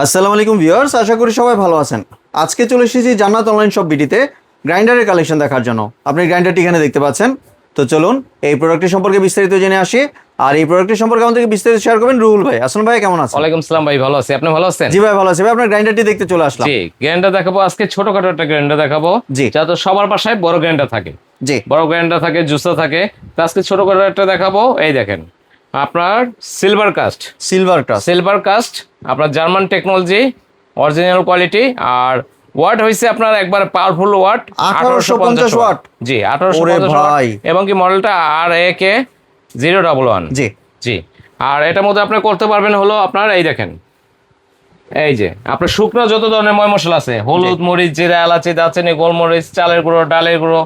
আসসালামু আলাইকুম ভিউয়ার্স, আশা করি সবাই ভালো আছেন। আজকে চলে এসেছি জান্নাত অনলাইন শপ বিডিতে গ্রাইন্ডারের কালেকশন দেখার জন্য। আপনি গ্রাইন্ডারটি এখানে দেখতে পাচ্ছেন। তো চলুন এই প্রোডাক্টটি সম্পর্কে বিস্তারিত জেনে আসি। আর এই প্রোডাক্টটি সম্পর্কে আমাদেরকে বিস্তারিত শেয়ার করবেন রুহুল ভাই। আসসালামু ভাই, কেমন আছেন? ওয়ালাইকুম আসসালাম ভাই, ভালো আছি। আপনি ভালো আছেন? জি ভাই, ভালো আছি ভাই। আপনার গ্রাইন্ডারটি দেখতে চলে আসলাম। জি, গ্রাইন্ডার দেখাবো আজকে। ছোটখাটো একটা গ্রাইন্ডার দেখাবো, জি। যাতে সবার বাসায় বড় গ্রাইন্ডার থাকে, জি, বড় গ্রাইন্ডার থাকে, জুসার থাকে। তো আজকে ছোটখাটো একটা দেখাবো। এই দেখেন, আপনার সিলভার কাস্ট, সিলভার কাস্ট, আপনার জার্মান টেকনোলজি, অরিজিনাল কোয়ালিটি। আর ওয়াট হয়েছে আপনার একবার পাওয়ারফুল ওয়াট, 1850 ওয়াট। জি, 1850 ওয়াট। এবং কি মডেলটা RAK 011। জি জি। আর এটার মধ্যে আপনি করতে পারবেন হলো আপনার, এই দেখেন, এই যে আপনার শুকনো যত ধরনের ময় মশলা আছে, হলুদ, মরিচ, জিরা, এলাচি, দারচিনি, গোলমরিচ, চালের গুঁড়ো, ডালের গুঁড়ো,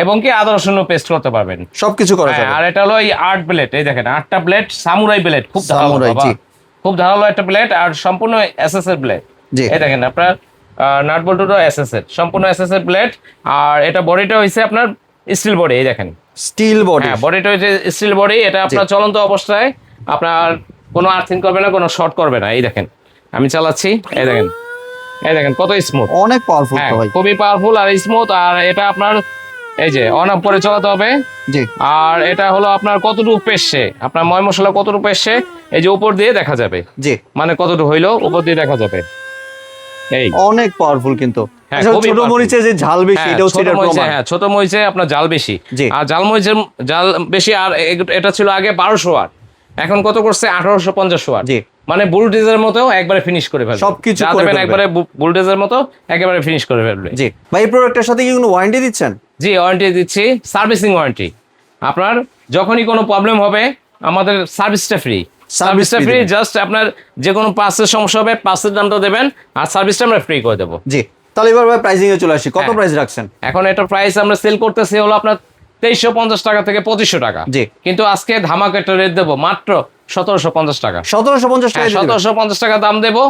এবং কি আদা রসুন পেস্ট করতে পারবেন, সবকিছু করা যাবে। আর এটা হলো এই 8 ব্লেড, এই দেখেন 8টা ব্লেড, সামুরাই ব্লেড, খুব ধারালো বাবা, খুব ধারালো একটা ব্লেড, আর সম্পূর্ণ এসএস এর ব্লেড। এই দেখেন আপনার নাট বল্টুটা এসএস এর, সম্পূর্ণ এসএস এর ব্লেড। আর এটা বডিটা হইছে আপনার স্টিল বডি, এই দেখেন স্টিল বডি, হ্যাঁ বডিটা হইছে স্টিল বডি। এটা আপনার চলন্ত অবস্থায় আপনার কোনো আর্থিং করবে না, কোনো শর্ট করবে না। এই দেখেন আমি চালাচ্ছি, এই দেখেন, এই দেখেন কত স্মুথ, অনেক পাওয়ারফুল ভাই, খুবই পাওয়ারফুল আর স্মুথ। আর এটা আপনার এই যে অন অফ করে চালাতে হবে। জি। আর এটা হলো আপনার কতটুকু পেশছে, আপনার ময় মশলা কতটুকু পেশছে, এই যে উপর দিয়ে দেখা যাবে। জি, মানে কতটুকু হইলো উপর দিয়ে দেখা যাবে। এই অনেক পাওয়ারফুল কিন্তু। ছোট মরিচে যে ঝাল বেশি, এটাও সেটার প্রমাণ। হ্যাঁ, ছোট মরিচে আপনার জাল বেশি, আর জাল মরিচের জাল বেশি। আর এটা ছিল আগে 1200 ওয়াট, এখন কত করছে 1850 ওয়াট। জি, মানে বুলডোজারের মতো একবারে ফিনিশ করে ফেলবে, সবকিছু করে ফেলবে, একবারে বুলডোজারের মতো একেবারে ফিনিশ করে ফেলবে। জি ভাই, এই প্রোডাক্টের সাথে কি কোনো ওয়ারেন্টি দিচ্ছেন? জি, ওয়ারেন্টি দিচ্ছি, সার্ভিসিং ওয়ারেন্টি। আপনার যখনই কোনো প্রবলেম হবে আমাদের সার্ভিসটা ফ্রি, সার্ভিসটা ফ্রি। জাস্ট আপনার যে কোনো পার্সের সমস্যা হবে, পার্সের দামটা দেবেন, আর সার্ভিসটা আমরা ফ্রি করে দেবো। জি, তাহলে এবার ভাই প্রাইসিং এ চলে আসি। কত প্রাইস রাখছেন এখন? এটা প্রাইস আমরা সেল করতেছি হলো আপনার 2350 টাকা থেকে 2500 টাকা। জি, কিন্তু আজকে ধামাকা একটা রেট দেবো, মাত্র 1750 টাকা। 1750 টাকা, 1750 টাকা দাম দেবো।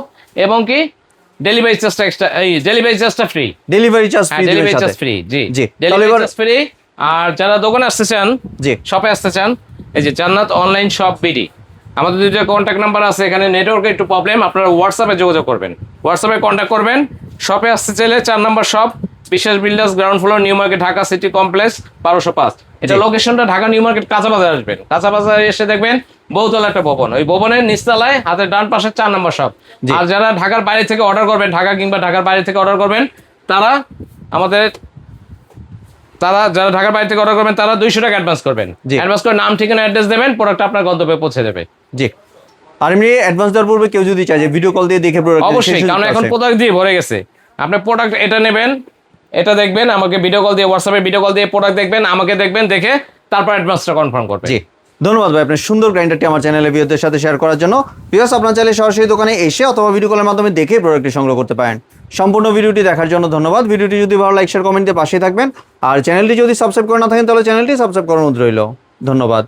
এবং কি ডেলিভারি চার্জটা এক্সট্রা, এই ডেলিভারি চার্জটা free, delivery charge free, delivery charge free. জি জি, ডেলিভারি চার্জ ফ্রি। আর যারা দোকানে আসতে চান, জি শপে আসতে চান, এই যে জান্নাত অনলাইন শপ বিডি, আমাদের দুইটা কন্ট্যাক্ট নাম্বার আছে। এখানে নেটওয়ার্কে একটু প্রবলেম, আপনারা হোয়াটসঅ্যাপে যোগাযোগ করবেন, হোয়াটসঅ্যাপে কন্ট্যাক্ট করবেন। শপে আসতে চাইলে 4 নম্বর শপ, বিশ্বাস builders, ground floor, new market, Dhaka city complex, 1205। এটা লোকেশনটা ঢাকা নিউ মার্কেট কাঁচা বাজার আসবেন, কাঁচা বাজারে এসে দেখবেন বহুতলা একটা ভবন, ওই ভবনের নিচতলায় হাতের ডান পাশে 4 নম্বর শপ। আর যারা ঢাকার বাইরে থেকে অর্ডার করবেন, ঢাকা কিংবা ঢাকার বাইরে থেকে অর্ডার করবেন, যারা ঢাকার বাইরে থেকে অর্ডার করবেন তারা 200 টাকা অ্যাডভান্স করবেন। অ্যাডভান্স করে নাম, ঠিকানা, অ্যাড্রেস দেবেন, প্রোডাক্ট আপনার গন্তব্যে পৌঁছে যাবে। জি। আর এমনি অ্যাডভান্স দেওয়ার পূর্বে কেউ যদি চায় যে ভিডিও কল দিয়ে দেখে প্রোডাক্ট, অবশ্যই, কারণ এখন প্রোডাক্ট দিয়ে ভরে গেছে। আপনি প্রোডাক্ট এটা নেবেন, এটা দেখবেন, আমাকে ভিডিও কল দিয়ে, হোয়াটসঅ্যাপে ভিডিও কল দিয়ে প্রোডাক্ট দেখবেন, আমাকে দেখবেন, দেখে তারপর অ্যাডভান্সটা কনফার্ম করবেন। জি, ধন্যবাদ ভাই আপনার সুন্দর গ্রাইন্ডারটি আমার চ্যানেলে ভিউয়ারদের সাথে শেয়ার করার জন্য। ভিউয়ার্স, আপনার চাইলে সরাসরি দোকানে এসে অথবা ভিডিও কলের মাধ্যমে দেখে প্রোডাক্টটি সংগ্রহ করতে পারেন। সম্পূর্ণ ভিডিওটি দেখার জন্য ধন্যবাদ। ভিডিওটি যদি ভালো লাইক, শেয়ার, কমেন্ট দিয়ে পাশে থাকবেন। আর চ্যানেলটি যদি সাবস্ক্রাইব করে না থাকেন তাহলে চ্যানেলটি সাবস্ক্রাইব করার অনুরোধ রইল। ধন্যবাদ।